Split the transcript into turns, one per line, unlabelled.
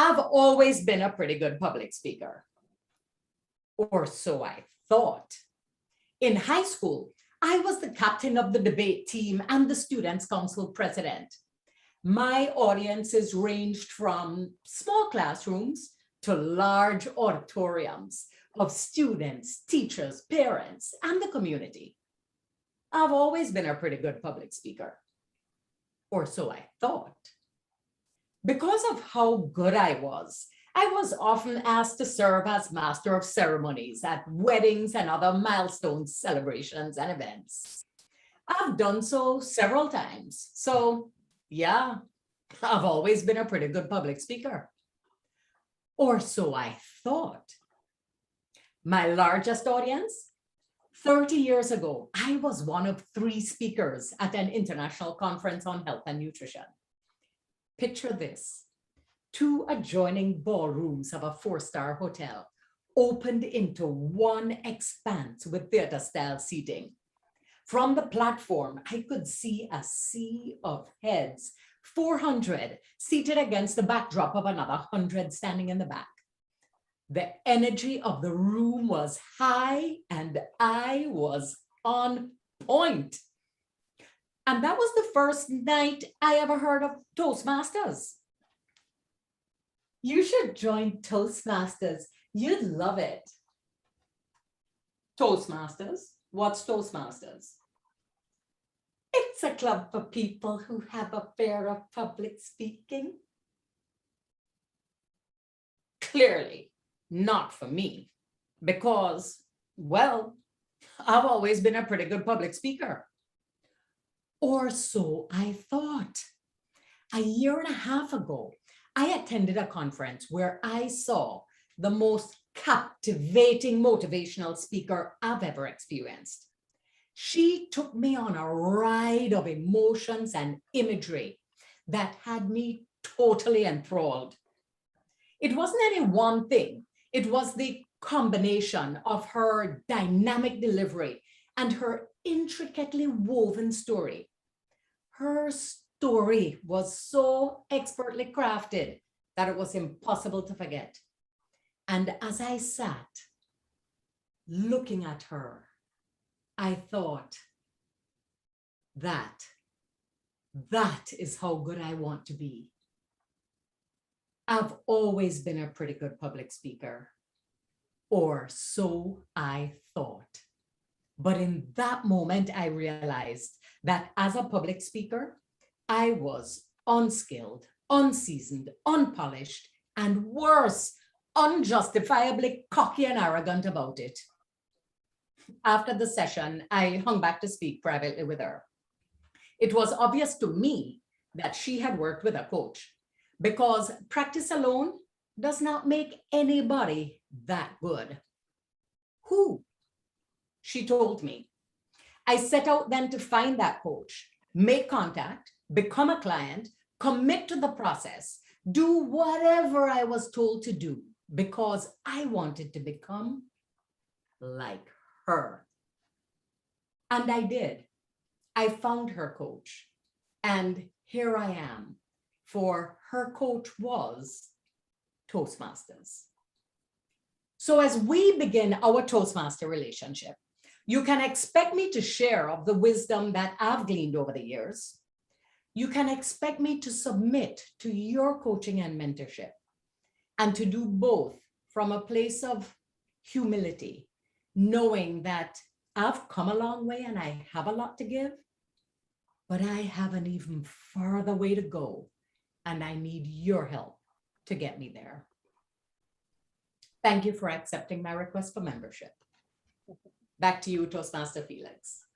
I've always been a pretty good public speaker, or so I thought. In high school, I was the captain of the debate team and the Students' Council president. My audiences ranged from small classrooms to large auditoriums of students, teachers, parents, and the community. I've always been a pretty good public speaker, or so I thought. Because of how good I was often asked to serve as master of ceremonies at weddings and other milestone celebrations and events. I've done so several times. So yeah, I've always been a pretty good public speaker. Or so I thought. My largest audience, 30 years ago, I was one of 3 speakers at an international conference on health and nutrition. Picture this: 2 adjoining ballrooms of a 4-star hotel opened into one expanse with theater-style seating. From the platform, I could see a sea of heads, 400 seated against the backdrop of another 100 standing in the back. The energy of the room was high and I was on point. And that was the first night I ever heard of Toastmasters. You should join Toastmasters. You'd love it. Toastmasters? What's Toastmasters? It's a club for people who have a fear of public speaking. Clearly not for me, because, well, I've always been a pretty good public speaker. Or so I thought. A year and a half ago, I attended a conference where I saw the most captivating motivational speaker I've ever experienced. She took me on a ride of emotions and imagery that had me totally enthralled. It wasn't any one thing. It was the combination of her dynamic delivery and her intricately woven story. Her story was so expertly crafted that it was impossible to forget. And as I sat looking at her, I thought, that is how good I want to be. I've always been a pretty good public speaker, or so I thought. But in that moment, I realized that as a public speaker, I was unskilled, unseasoned, unpolished, and worse, unjustifiably cocky and arrogant about it. After the session, I hung back to speak privately with her. It was obvious to me that she had worked with a coach, because practice alone does not make anybody that good. Who? She told me. I set out then to find that coach, make contact, become a client, commit to the process, do whatever I was told to do, because I wanted to become like her. And I did. I found her coach, and here I am, for her coach was Toastmasters. So as we begin our Toastmaster relationship, you can expect me to share of the wisdom that I've gleaned over the years. You can expect me to submit to your coaching and mentorship, and to do both from a place of humility, knowing that I've come a long way and I have a lot to give, but I have an even farther way to go, and I need your help to get me there. Thank you for accepting my request for membership. Back to you, Toastmaster Felix.